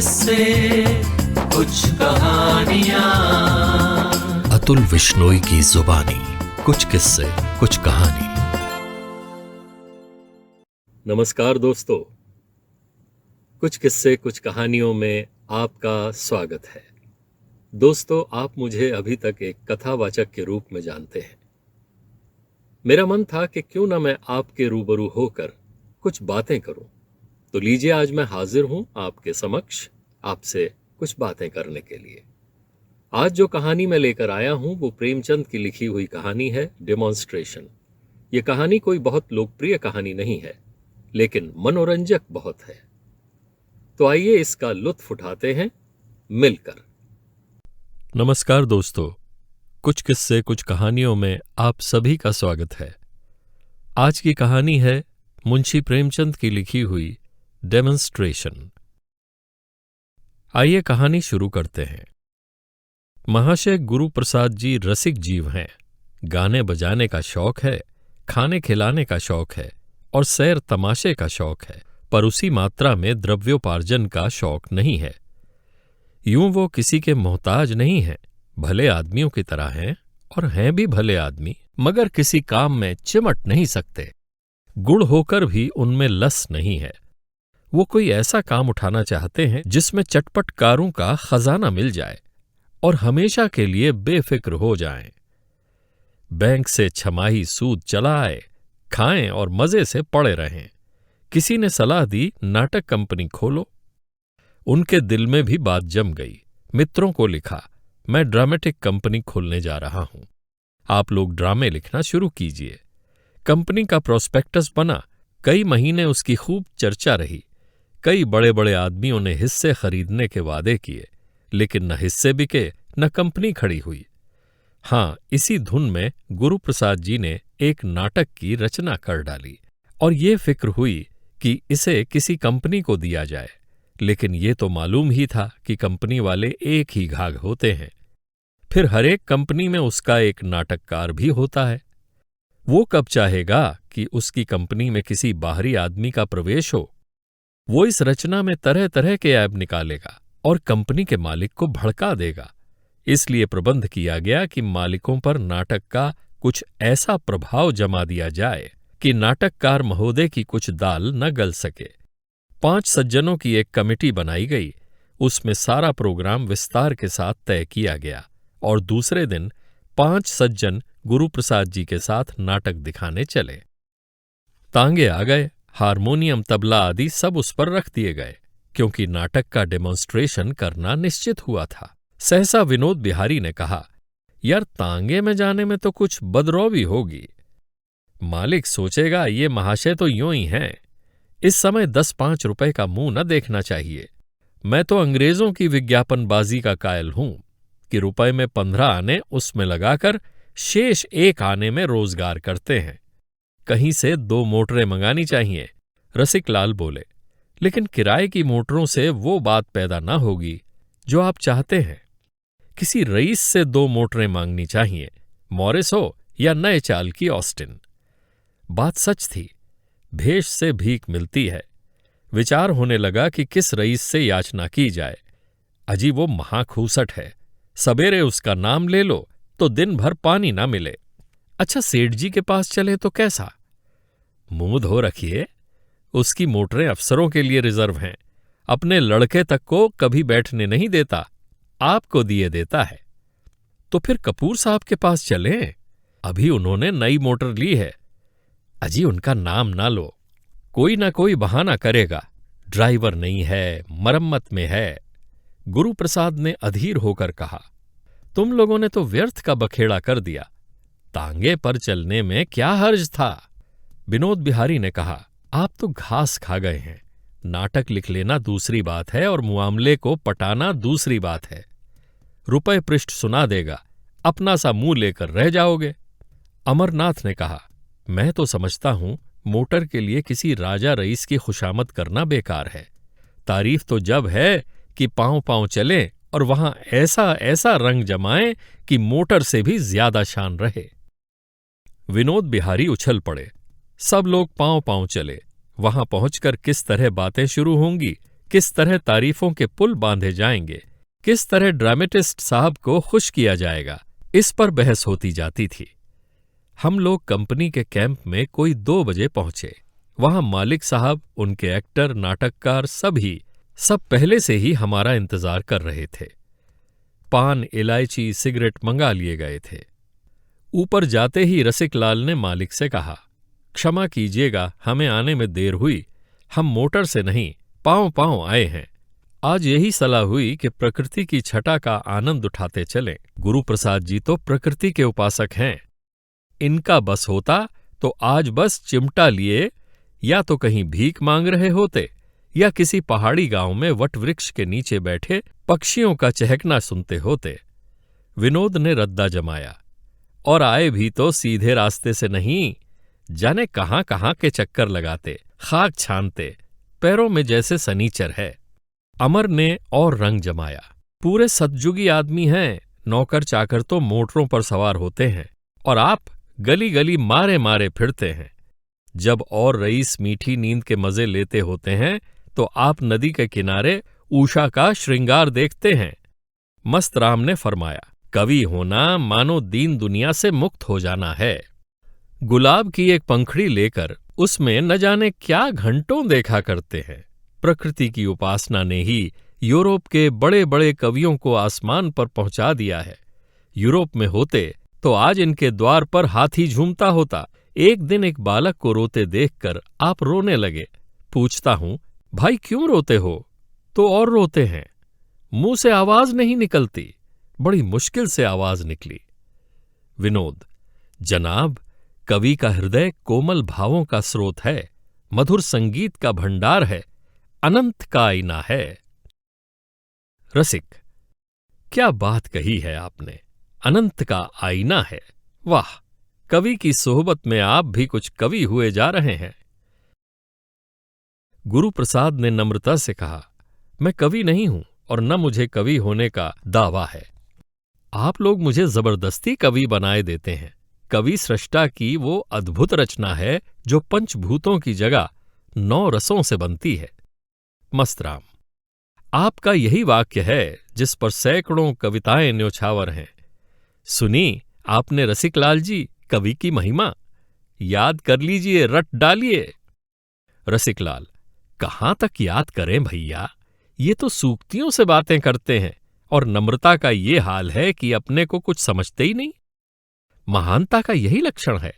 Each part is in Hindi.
किस्से कुछ कहानियां। अतुल विश्नोई की जुबानी, कुछ किस्से कुछ कहानी। नमस्कार दोस्तों, कुछ किस्से कुछ कहानियों में आपका स्वागत है। दोस्तों, आप मुझे अभी तक एक कथावाचक के रूप में जानते हैं। मेरा मन था कि क्यों ना मैं आपके रूबरू होकर कुछ बातें करूं। तो लीजिए, आज मैं हाजिर हूं आपके समक्ष आपसे कुछ बातें करने के लिए। आज जो कहानी मैं लेकर आया हूं वो प्रेमचंद की लिखी हुई कहानी है, डेमोन्स्ट्रेशन। ये कहानी कोई बहुत लोकप्रिय कहानी नहीं है, लेकिन मनोरंजक बहुत है। तो आइए इसका लुत्फ उठाते हैं मिलकर। नमस्कार दोस्तों, कुछ किस्से कुछ कहानियों में आप सभी का स्वागत है। आज की कहानी है मुंशी प्रेमचंद की लिखी हुई डेमोन्स्ट्रेशन। आइए कहानी शुरू करते हैं। महाशय गुरु प्रसाद जी रसिक जीव हैं। गाने बजाने का शौक है, खाने खिलाने का शौक है और सैर तमाशे का शौक है, पर उसी मात्रा में द्रव्योपार्जन का शौक नहीं है। यूं वो किसी के मोहताज नहीं हैं, भले आदमियों की तरह हैं और हैं भी भले आदमी, मगर किसी काम में चिमट नहीं सकते। गुड़ होकर भी उनमें लस नहीं है। वो कोई ऐसा काम उठाना चाहते हैं जिसमें चटपटकारों का खजाना मिल जाए और हमेशा के लिए बेफिक्र हो जाएं। बैंक से छमाही सूद चला आए, खाएं और मजे से पड़े रहें। किसी ने सलाह दी नाटक कंपनी खोलो। उनके दिल में भी बात जम गई। मित्रों को लिखा, मैं ड्रामेटिक कंपनी खोलने जा रहा हूं, आप लोग ड्रामे लिखना शुरू कीजिए। कंपनी का प्रोस्पेक्टस बना, कई महीने उसकी खूब चर्चा रही। कई बड़े बड़े आदमियों ने हिस्से खरीदने के वादे किए, लेकिन न हिस्से बिके न कंपनी खड़ी हुई। हां, इसी धुन में गुरु प्रसाद जी ने एक नाटक की रचना कर डाली और ये फिक्र हुई कि इसे किसी कंपनी को दिया जाए, लेकिन ये तो मालूम ही था कि कंपनी वाले एक ही घाघ होते हैं। फिर हर एक कंपनी में उसका एक नाटककार भी होता है। वो कब चाहेगा कि उसकी कंपनी में किसी बाहरी आदमी का प्रवेश हो। वो इस रचना में तरह तरह के ऐब निकालेगा और कंपनी के मालिक को भड़का देगा। इसलिए प्रबंध किया गया कि मालिकों पर नाटक का कुछ ऐसा प्रभाव जमा दिया जाए कि नाटककार महोदय की कुछ दाल न गल सके। 5 सज्जनों की एक कमेटी बनाई गई। उसमें सारा प्रोग्राम विस्तार के साथ तय किया गया और दूसरे दिन 5 सज्जन गुरु प्रसाद जी के साथ नाटक दिखाने चले। तांगे आ गए, हारमोनियम तबला आदि सब उस पर रख दिए गए, क्योंकि नाटक का डेमोन्स्ट्रेशन करना निश्चित हुआ था। सहसा विनोद बिहारी ने कहा, यार तांगे में जाने में तो कुछ बदरौवी होगी। मालिक सोचेगा ये महाशय तो यूं ही हैं, इस समय 10-5 रुपए का मुंह न देखना चाहिए। मैं तो अंग्रेजों की विज्ञापनबाजी का कायल हूं कि रुपए में 15 आने उसमें लगाकर शेष 1 आने में रोजगार करते हैं। कहीं से 2 मोटरें मंगानी चाहिए। रसिकलाल बोले, लेकिन किराए की मोटरों से वो बात पैदा ना होगी जो आप चाहते हैं। किसी रईस से 2 मोटरें मांगनी चाहिए, मॉरिस हो या नए चाल की ऑस्टिन। बात सच थी, भेष से भीख मिलती है। विचार होने लगा कि किस रईस से याचना की जाए। अजी वो महाखूसट है, सबेरे उसका नाम ले लो तो दिन भर पानी ना मिले। अच्छा, सेठ जी के पास चले तो कैसा? मुंह धो रखिए, उसकी मोटरें अफसरों के लिए रिजर्व हैं। अपने लड़के तक को कभी बैठने नहीं देता, आपको दिए देता है। तो फिर कपूर साहब के पास चलें, अभी उन्होंने नई मोटर ली है। अजी उनका नाम ना लो, कोई ना कोई बहाना करेगा। ड्राइवर नहीं है, मरम्मत में है। गुरु प्रसाद ने अधीर होकर कहा, तुम लोगों ने तो व्यर्थ का बखेड़ा कर दिया। तांगे पर चलने में क्या हर्ज था? विनोद बिहारी ने कहा, आप तो घास खा गए हैं। नाटक लिख लेना दूसरी बात है और मुआमले को पटाना दूसरी बात है। रुपए पृष्ठ सुना देगा, अपना सा मुंह लेकर रह जाओगे। अमरनाथ ने कहा, मैं तो समझता हूं मोटर के लिए किसी राजा रईस की खुशामद करना बेकार है। तारीफ तो जब है कि पांव पांव चलें और वहां ऐसा ऐसा रंग जमाएं कि मोटर से भी ज्यादा शान रहे। विनोद बिहारी उछल पड़े। सब लोग पांव पांव चले। वहां पहुंचकर किस तरह बातें शुरू होंगी किस तरह तारीफों के पुल बांधे जाएंगे, किस तरह ड्रामेटिस्ट साहब को खुश किया जाएगा, इस पर बहस होती जाती थी। हम लोग कंपनी के कैंप में कोई 2 बजे पहुंचे। वहां मालिक साहब, उनके एक्टर, नाटककार सब पहले से ही हमारा इंतजार कर रहे थे। पान, इलायची, सिगरेट मंगा लिए गए थे। ऊपर जाते ही रसिकलाल ने मालिक से कहा, क्षमा कीजिएगा, हमें आने में देर हुई। हम मोटर से नहीं, पांव आए हैं। आज यही सलाह हुई कि प्रकृति की छटा का आनंद उठाते चलें। गुरु प्रसाद जी तो प्रकृति के उपासक हैं। इनका बस होता तो आज बस चिमटा लिए या तो कहीं भीख मांग रहे होते या किसी पहाड़ी गांव में वटवृक्ष के नीचे बैठे पक्षियों का चहकना सुनते होते। विनोद ने रद्दा जमाया, और आए भी तो सीधे रास्ते से नहीं, जाने कहां कहां के चक्कर लगाते, खाक छानते, पैरों में जैसे सनीचर है। अमर ने और रंग जमाया, पूरे सतयुगी आदमी हैं, नौकर चाकर तो मोटरों पर सवार होते हैं और आप गली गली मारे मारे फिरते हैं। जब और रईस मीठी नींद के मजे लेते होते हैं तो आप नदी के किनारे उषा का श्रृंगार देखते हैं। मस्त राम ने फरमाया, कवि होना मानो दीन दुनिया से मुक्त हो जाना है। गुलाब की एक पंखड़ी लेकर उसमें न जाने क्या घंटों देखा करते हैं। प्रकृति की उपासना ने ही यूरोप के बड़े बड़े कवियों को आसमान पर पहुंचा दिया है। यूरोप में होते तो आज इनके द्वार पर हाथी झूमता होता। एक दिन एक बालक को रोते देखकर आप रोने लगे। पूछता हूं, भाई क्यों रोते हो? तो और रोते हैं। मुंह से आवाज नहीं निकलती। बड़ी मुश्किल से आवाज निकली। विनोद, जनाब, कवि का हृदय कोमल भावों का स्रोत है, मधुर संगीत का भंडार है, अनंत का आईना है। रसिक, क्या बात कही है आपने, अनंत का आईना है। वाह, कवि की सोहबत में आप भी कुछ कवि हुए जा रहे हैं। गुरु प्रसाद ने नम्रता से कहा, मैं कवि नहीं हूं और न मुझे कवि होने का दावा है। आप लोग मुझे जबरदस्ती कवि बनाए देते हैं। कवि सृष्टा की वो अद्भुत रचना है जो पंचभूतों की जगह 9 रसों से बनती है। मस्तराम, आपका यही वाक्य है जिस पर सैकड़ों कविताएं न्योछावर हैं। सुनी आपने रसिकलाल जी कवि की महिमा? याद कर लीजिए, रट डालिए। रसिकलाल, कहाँ तक याद करें भैया, ये तो सूक्तियों से बातें करते हैं और नम्रता का ये हाल है कि अपने को कुछ समझते ही नहीं। महानता का यही लक्षण है,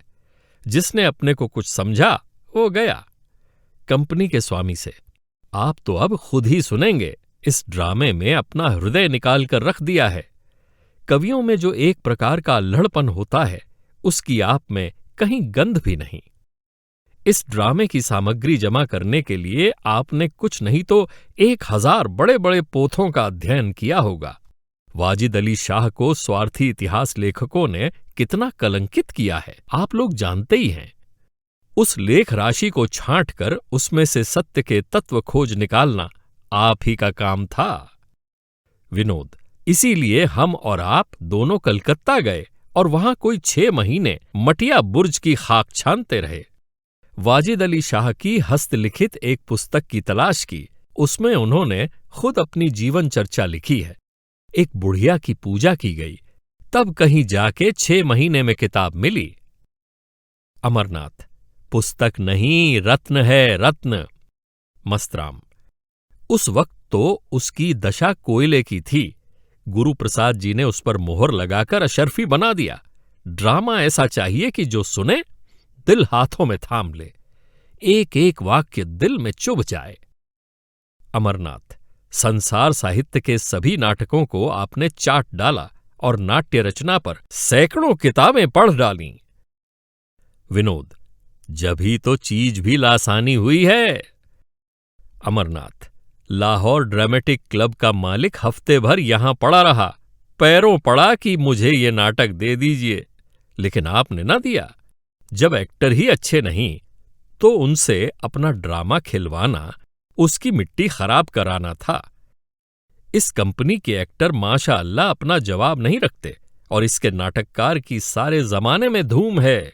जिसने अपने को कुछ समझा वो गया। कंपनी के स्वामी से, आप तो अब खुद ही सुनेंगे, इस ड्रामे में अपना हृदय निकाल कर रख दिया है। कवियों में जो एक प्रकार का अल्हड़पन होता है, उसकी आप में कहीं गंध भी नहीं। इस ड्रामे की सामग्री जमा करने के लिए आपने कुछ नहीं तो 1000 बड़े बड़े पोथों का अध्ययन किया होगा। वाजिद अली शाह को स्वार्थी इतिहास लेखकों ने कितना कलंकित किया है, आप लोग जानते ही हैं। उस लेख राशि को छांटकर उसमें से सत्य के तत्व खोज निकालना आप ही का काम था। विनोद, इसीलिए हम और आप दोनों कलकत्ता गए और वहां कोई 6 महीने मटिया बुर्ज की खाक छानते रहे। वाजिद अली शाह की हस्तलिखित एक पुस्तक की तलाश की। उसमें उन्होंने खुद अपनी जीवन चर्चा लिखी है। एक बुढ़िया की पूजा की गई, तब कहीं जाके 6 महीने में किताब मिली। अमरनाथ, पुस्तक नहीं, रत्न है, रत्न। मस्तराम, उस वक्त तो उसकी दशा कोयले की थी। गुरु प्रसाद जी ने उस पर मोहर लगाकर अशर्फी बना दिया। ड्रामा ऐसा चाहिए कि जो सुने दिल हाथों में थाम ले, एक एक वाक्य दिल में चुभ जाए। अमरनाथ, संसार साहित्य के सभी नाटकों को आपने चाट डाला और नाट्य रचना पर सैकड़ों किताबें पढ़ डालीं। विनोद, जभी तो चीज भी लासानी हुई है। अमरनाथ, लाहौर ड्रामेटिक क्लब का मालिक हफ्ते भर यहां पड़ा रहा, पैरों पड़ा कि मुझे ये नाटक दे दीजिए, लेकिन आपने ना दिया। जब एक्टर ही अच्छे नहीं तो उनसे अपना ड्रामा खिलवाना, उसकी मिट्टी खराब कराना था। इस कंपनी के एक्टर माशाअल्लाह अपना जवाब नहीं रखते और इसके नाटककार की सारे जमाने में धूम है।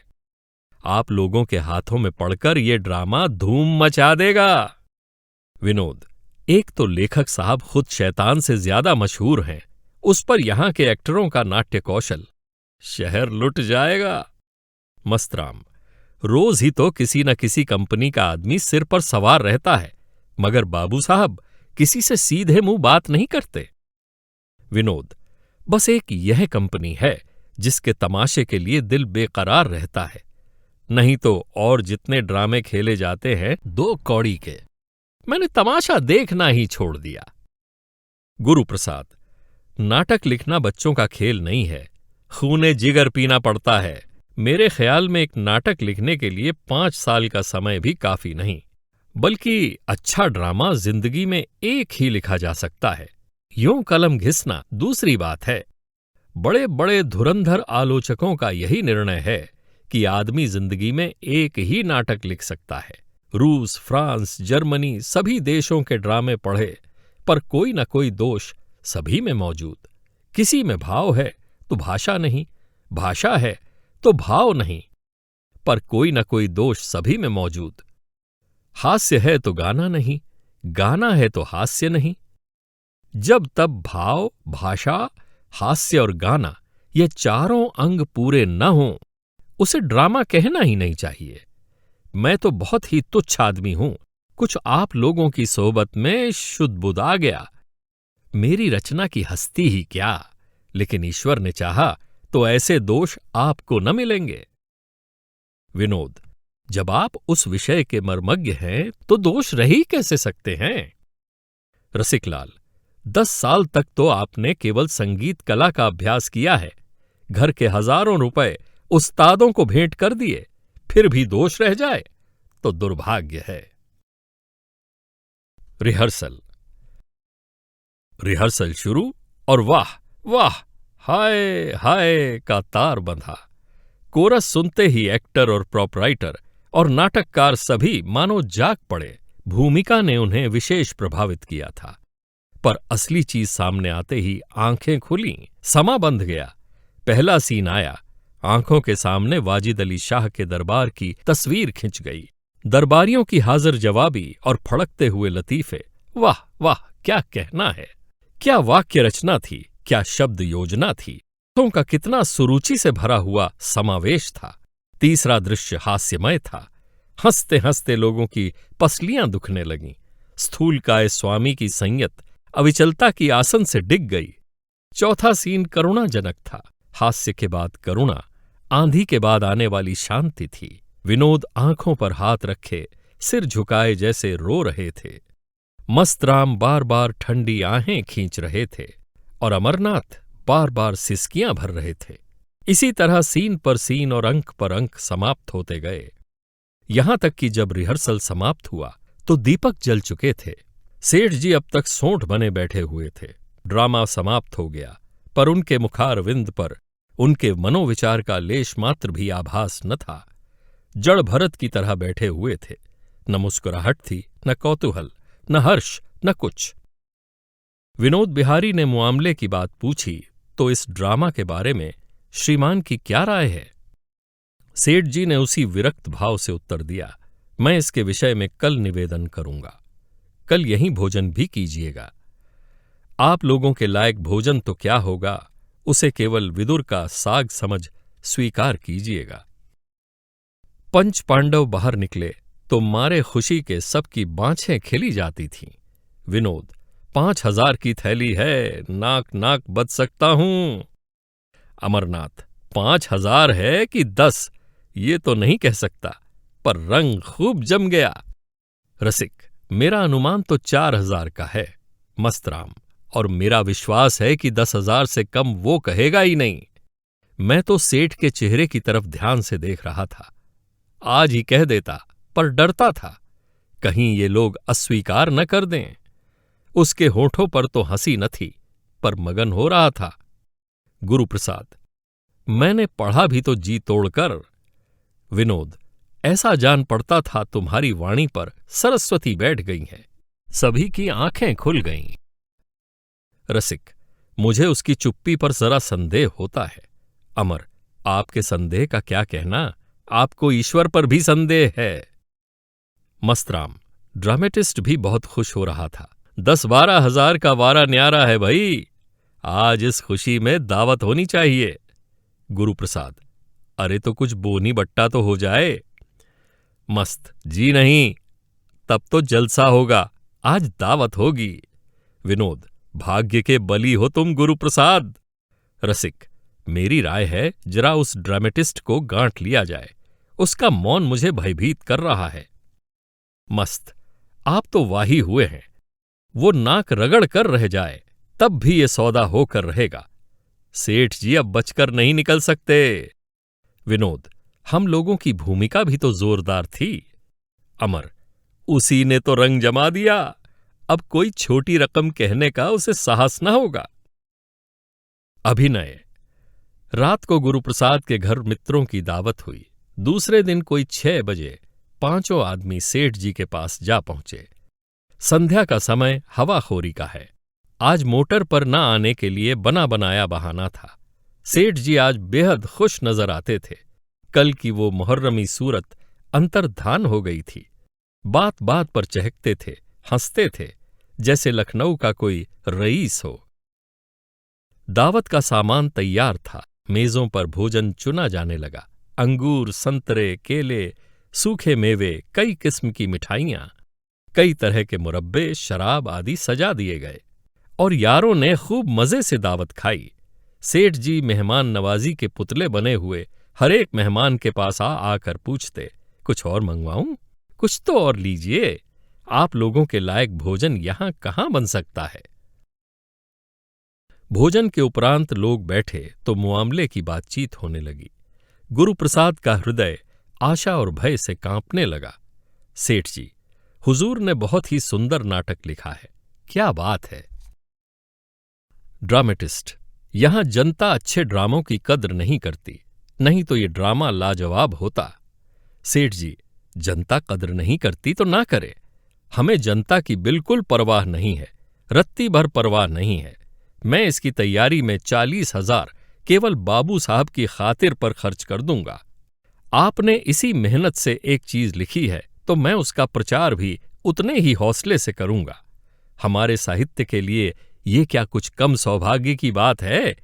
आप लोगों के हाथों में पड़कर ये ड्रामा धूम मचा देगा। विनोद, एक तो लेखक साहब खुद शैतान से ज्यादा मशहूर हैं, उस पर यहां के एक्टरों का नाट्य कौशल। शहर लुट जाएगा। मस्तराम, रोज ही तो किसी न किसी कंपनी का आदमी सिर पर सवार रहता है, मगर बाबू साहब किसी से सीधे मुंह बात नहीं करते। विनोद, बस एक यह कंपनी है जिसके तमाशे के लिए दिल बेकरार रहता है, नहीं तो और जितने ड्रामे खेले जाते हैं 2 कौड़ी के। मैंने तमाशा देखना ही छोड़ दिया। गुरुप्रसाद, नाटक लिखना बच्चों का खेल नहीं है, खूने जिगर पीना पड़ता है। मेरे ख्याल में एक नाटक लिखने के लिए 5 साल का समय भी काफी नहीं, बल्कि अच्छा ड्रामा जिंदगी में एक ही लिखा जा सकता है। यूं कलम घिसना दूसरी बात है। बड़े बड़े धुरंधर आलोचकों का यही निर्णय है कि आदमी जिंदगी में एक ही नाटक लिख सकता है। रूस, फ्रांस, जर्मनी सभी देशों के ड्रामे पढ़े, पर कोई न कोई दोष सभी में मौजूद। किसी में भाव है तो भाषा नहीं, भाषा है तो भाव नहीं, पर कोई न कोई दोष सभी में मौजूद। हास्य है तो गाना नहीं, गाना है तो हास्य नहीं। जब तब भाव, भाषा, हास्य और गाना ये चारों अंग पूरे न हों, उसे ड्रामा कहना ही नहीं चाहिए। मैं तो बहुत ही तुच्छ आदमी हूं, कुछ आप लोगों की सोबत में शुद्ध-बुद्ध आ गया। मेरी रचना की हस्ती ही क्या, लेकिन ईश्वर ने चाहा तो ऐसे दोष आपको न मिलेंगे। विनोद, जब आप उस विषय के मर्मज्ञ हैं तो दोष रह ही कैसे सकते हैं? रसिकलाल, 10 साल तक तो आपने केवल संगीत कला का अभ्यास किया है, घर के हजारों रुपए उस्तादों को भेंट कर दिए, फिर भी दोष रह जाए तो दुर्भाग्य है। रिहर्सल शुरू और वाह वाह, हाय हाय का तार बंधा। कोरस सुनते ही एक्टर और प्रोपराइटर और नाटककार सभी मानो जाग पड़े। भूमिका ने उन्हें विशेष प्रभावित किया था, पर असली चीज सामने आते ही आंखें खुलीं, समा बंध गया। पहला सीन आया, आंखों के सामने वाजिद अली शाह के दरबार की तस्वीर खिंच गई। दरबारियों की हाजिर जवाबी और फड़कते हुए लतीफे, वाह वाह क्या कहना है। क्या वाक्य रचना थी, क्या शब्द योजना थी, तो का कितना सुरुचि से भरा हुआ समावेश था। तीसरा दृश्य हास्यमय था। हंसते हंसते लोगों की पसलियां दुखने लगीं। स्थूलकाय स्वामी की संयत अविचलता की आसन से डिग गई। चौथा सीन करुणाजनक था। हास्य के बाद करुणा, आंधी के बाद आने वाली शांति थी। विनोद आंखों पर हाथ रखे सिर झुकाए जैसे रो रहे थे। मस्तराम बार बार ठंडी आहें खींच रहे थे और अमरनाथ बार बार सिसकियां भर रहे थे। इसी तरह सीन पर सीन और अंक पर अंक समाप्त होते गए, यहां तक कि जब रिहर्सल समाप्त हुआ तो दीपक जल चुके थे। सेठ जी अब तक सोंठ बने बैठे हुए थे। ड्रामा समाप्त हो गया, पर उनके मुखारविंद पर उनके मनोविचार का लेश मात्र भी आभास न था। जड़ भरत की तरह बैठे हुए थे। न मुस्कुराहट थी, न कौतूहल, न हर्ष, न कुछ। विनोद बिहारी ने मुआमले की बात पूछी तो इस ड्रामा के बारे में श्रीमान की क्या राय है? सेठ जी ने उसी विरक्त भाव से उत्तर दिया, मैं इसके विषय में कल निवेदन करूंगा। कल यहीं भोजन भी कीजिएगा। आप लोगों के लायक भोजन तो क्या होगा, उसे केवल विदुर का साग समझ स्वीकार कीजिएगा। पंच पांडव बाहर निकले तो मारे खुशी के सबकी बाँछें खिली जाती थीं। विनोद, 5000 की थैली है, नाक नाक बच सकता हूं। अमरनाथ, 5000 है कि 10 ये तो नहीं कह सकता, पर रंग खूब जम गया। रसिक, मेरा अनुमान तो 4000 का है। मस्तराम, और मेरा विश्वास है कि 10,000 से कम वो कहेगा ही नहीं। मैं तो सेठ के चेहरे की तरफ ध्यान से देख रहा था। आज ही कह देता, पर डरता था कहीं ये लोग अस्वीकार न कर दें। उसके होठों पर तो हंसी न थी, पर मगन हो रहा था। गुरुप्रसाद, मैंने पढ़ा भी तो जी तोड़कर। विनोद, ऐसा जान पड़ता था तुम्हारी वाणी पर सरस्वती बैठ गई हैं। सभी की आंखें खुल गईं। रसिक, मुझे उसकी चुप्पी पर जरा संदेह होता है। अमर, आपके संदेह का क्या कहना, आपको ईश्वर पर भी संदेह है। मस्तराम, ड्रामेटिस्ट भी बहुत खुश हो रहा था। 10-12 हजार का वारा न्यारा है भाई। आज इस खुशी में दावत होनी चाहिए। गुरुप्रसाद, अरे तो कुछ बोनी बट्टा तो हो जाए। मस्त, जी नहीं, तब तो जलसा होगा, आज दावत होगी। विनोद, भाग्य के बली हो तुम गुरुप्रसाद। रसिक, मेरी राय है जरा उस ड्रामेटिस्ट को गांठ लिया जाए, उसका मौन मुझे भयभीत कर रहा है। मस्त, आप तो वाही हुए हैं, वो नाक रगड़ कर रह जाए तब भी ये सौदा होकर रहेगा। सेठ जी अब बचकर नहीं निकल सकते। विनोद, हम लोगों की भूमिका भी तो जोरदार थी। अमर, उसी ने तो रंग जमा दिया, अब कोई छोटी रकम कहने का उसे साहस न होगा। अभिनय। रात को गुरुप्रसाद के घर मित्रों की दावत हुई। दूसरे दिन कोई 6 बजे 5 आदमी सेठ जी के पास जा पहुंचे। संध्या का समय हवाखोरी का है। आज मोटर पर न आने के लिए बना बनाया बहाना था। सेठ जी आज बेहद खुश नजर आते थे। कल की वो मुहर्रमी सूरत अंतर्धान हो गई थी। बात बात पर चहकते थे, हंसते थे, जैसे लखनऊ का कोई रईस हो। दावत का सामान तैयार था। मेजों पर भोजन चुना जाने लगा। अंगूर, संतरे, केले, सूखे मेवे, कई किस्म की मिठाइयां, कई तरह के मुरब्बे, शराब आदि सजा दिए गए और यारों ने खूब मजे से दावत खाई। सेठ जी मेहमान नवाजी के पुतले बने हुए हर एक मेहमान के पास आकर पूछते, कुछ और मंगवाऊं? कुछ तो और लीजिए, आप लोगों के लायक भोजन यहां कहां बन सकता है। भोजन के उपरांत लोग बैठे तो मुआमले की बातचीत होने लगी। गुरुप्रसाद का हृदय आशा और भय से कांपने लगा। सेठ जी, हुजूर ने बहुत ही सुंदर नाटक लिखा है, क्या बात है। ड्रामेटिस्ट, यहां जनता अच्छे ड्रामों की कद्र नहीं करती, नहीं तो ये ड्रामा लाजवाब होता। सेठ जी, जनता कद्र नहीं करती तो ना करे, हमें जनता की बिल्कुल परवाह नहीं है, रत्ती भर परवाह नहीं है। मैं इसकी तैयारी में 40,000 केवल बाबू साहब की खातिर पर खर्च कर दूंगा। आपने इसी मेहनत से एक चीज लिखी है तो मैं उसका प्रचार भी उतने ही हौसले से करूंगा। हमारे साहित्य के लिए ये क्या कुछ कम सौभाग्य की बात है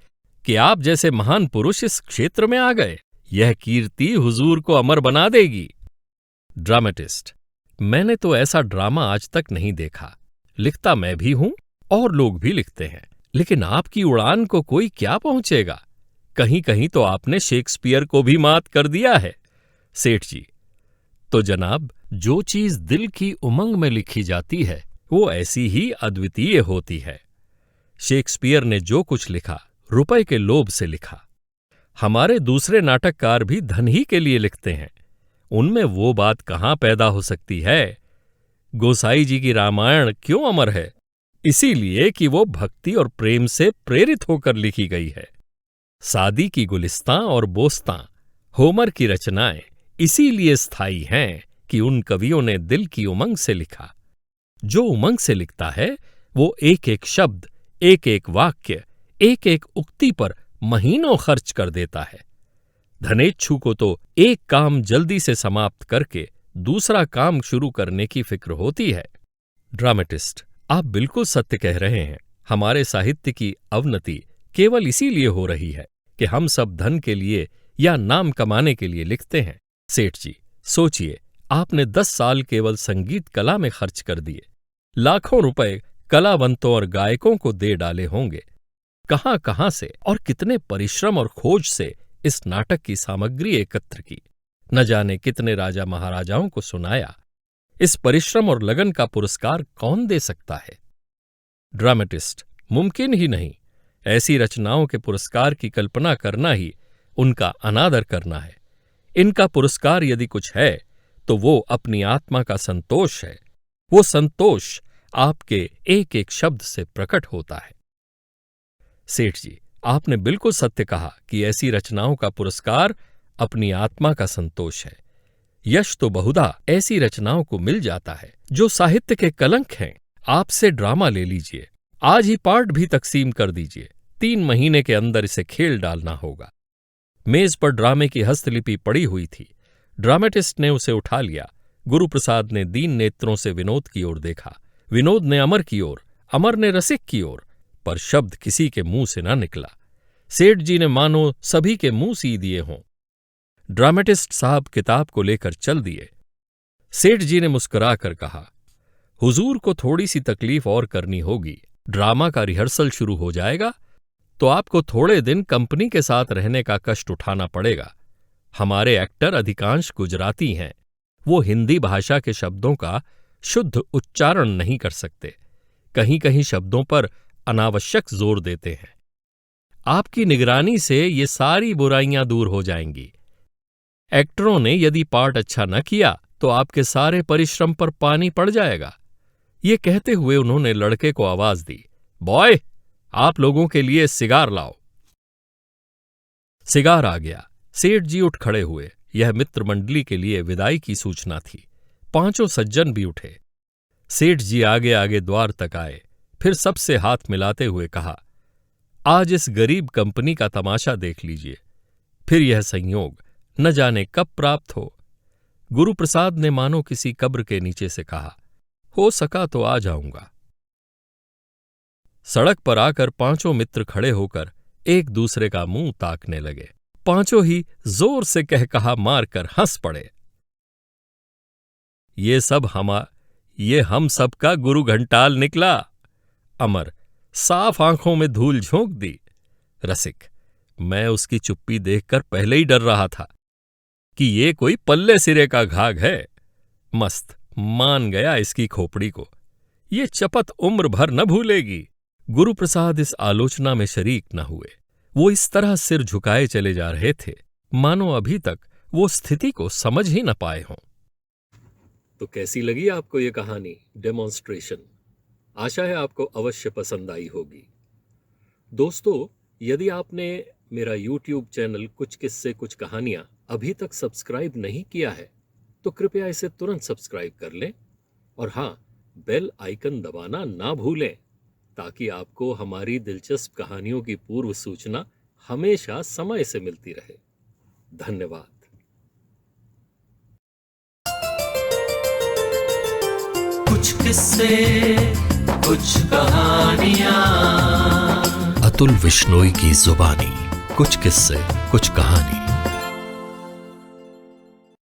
कि आप जैसे महान पुरुष इस क्षेत्र में आ गए। यह कीर्ति हुजूर को अमर बना देगी। ड्रामेटिस्ट, मैंने तो ऐसा ड्रामा आज तक नहीं देखा। लिखता मैं भी हूं और लोग भी लिखते हैं, लेकिन आपकी उड़ान को कोई क्या पहुंचेगा। कहीं कहीं तो आपने शेक्सपियर को भी मात कर दिया है। सेठ जी, तो जनाब, जो चीज दिल की उमंग में लिखी जाती है वो ऐसी ही अद्वितीय होती है। शेक्सपियर ने जो कुछ लिखा रुपए के लोभ से लिखा। हमारे दूसरे नाटककार भी धन ही के लिए लिखते हैं, उनमें वो बात कहाँ पैदा हो सकती है। गोसाई जी की रामायण क्यों अमर है? इसीलिए कि वो भक्ति और प्रेम से प्रेरित होकर लिखी गई है। सादी की गुलिस्तां और बोस्तां, होमर की रचनाएं इसीलिए स्थायी हैं कि उन कवियों ने दिल की उमंग से लिखा। जो उमंग से लिखता है वो एक एक शब्द, एक एक वाक्य, एक एक उक्ति पर महीनों खर्च कर देता है। धनेच्छु को तो एक काम जल्दी से समाप्त करके दूसरा काम शुरू करने की फिक्र होती है। ड्रामेटिस्ट, आप बिल्कुल सत्य कह रहे हैं। हमारे साहित्य की अवनति केवल इसीलिए हो रही है कि हम सब धन के लिए या नाम कमाने के लिए लिखते हैं। सेठ जी, सोचिए, आपने 10 साल केवल संगीत कला में खर्च कर दिए, लाखों रुपए कलावंतों और गायकों को दे डाले होंगे। कहां कहां से और कितने परिश्रम और खोज से इस नाटक की सामग्री एकत्र की, न जाने कितने राजा महाराजाओं को सुनाया। इस परिश्रम और लगन का पुरस्कार कौन दे सकता है? ड्रामेटिस्ट, मुमकिन ही नहीं। ऐसी रचनाओं के पुरस्कार की कल्पना करना ही उनका अनादर करना है। इनका पुरस्कार यदि कुछ है तो वो अपनी आत्मा का संतोष है। वो संतोष आपके एक एक शब्द से प्रकट होता है। सेठ जी, आपने बिल्कुल सत्य कहा कि ऐसी रचनाओं का पुरस्कार अपनी आत्मा का संतोष है। यश तो बहुधा ऐसी रचनाओं को मिल जाता है जो साहित्य के कलंक हैं। आपसे ड्रामा ले लीजिए, आज ही पार्ट भी तकसीम कर दीजिए, 3 महीने के अंदर इसे खेल डालना होगा। मेज पर ड्रामे की हस्तलिपि पड़ी हुई थी। ड्रामेटिस्ट ने उसे उठा लिया। गुरुप्रसाद ने दीन नेत्रों से विनोद की ओर देखा, विनोद ने अमर की ओर, अमर ने रसिक की ओर, पर शब्द किसी के मुंह से ना निकला। सेठ जी ने मानो सभी के मुंह सी दिए हों। ड्रामेटिस्ट साहब किताब को लेकर चल दिए। सेठ जी ने मुस्कुराकर कहा, हुजूर को थोड़ी सी तकलीफ और करनी होगी। ड्रामा का रिहर्सल शुरू हो जाएगा तो आपको थोड़े दिन कंपनी के साथ रहने का कष्ट उठाना पड़ेगा। हमारे एक्टर अधिकांश गुजराती हैं, वो हिंदी भाषा के शब्दों का शुद्ध उच्चारण नहीं कर सकते, कहीं कहीं शब्दों पर अनावश्यक जोर देते हैं। आपकी निगरानी से ये सारी बुराइयां दूर हो जाएंगी। एक्टरों ने यदि पार्ट अच्छा न किया तो आपके सारे परिश्रम पर पानी पड़ जाएगा। ये कहते हुए उन्होंने लड़के को आवाज दी, बॉय, आप लोगों के लिए सिगार लाओ। सिगार आ गया। सेठ जी उठ खड़े हुए। यह मित्र मंडली के लिए विदाई की सूचना थी। पांचों सज्जन भी उठे। सेठ जी आगे आगे द्वार तक आए, फिर सबसे हाथ मिलाते हुए कहा, आज इस गरीब कंपनी का तमाशा देख लीजिए। फिर यह संयोग न जाने कब प्राप्त हो। गुरुप्रसाद ने मानो किसी कब्र के नीचे से कहा, हो सका तो आ जाऊंगा। सड़क पर आकर पांचों मित्र खड़े होकर एक दूसरे का मुंह ताकने लगे। पांचों ही जोर से कह कहा मारकर हंस पड़े। ये हम सबका गुरु घंटाल निकला। अमर साफ आंखों में धूल झोंक दी। रसिक, मैं उसकी चुप्पी देखकर पहले ही डर रहा था कि ये कोई पल्ले सिरे का घाघ है। मस्त मान गया इसकी खोपड़ी को, ये चपत उम्र भर न भूलेगी। गुरुप्रसाद इस आलोचना में शरीक न हुए। वो इस तरह सिर झुकाए चले जा रहे थे मानो अभी तक वो स्थिति को समझ ही न पाए हों। तो कैसी लगी आपको ये कहानी डेमोन्स्ट्रेशन? आशा है आपको अवश्य पसंद आई होगी। दोस्तों, यदि आपने मेरा YouTube चैनल कुछ किस्से कुछ कहानियां अभी तक सब्सक्राइब नहीं किया है तो कृपया इसे तुरंत सब्सक्राइब कर लें और हां, बेल आइकन दबाना ना भूलें ताकि आपको हमारी दिलचस्प कहानियों की पूर्व सूचना हमेशा समय से मिलती रहे। धन्यवाद। कुछ किस्से कुछ कहानियां। अतुल विश्नोई की जुबानी। कुछ किस्से कुछ कहानी।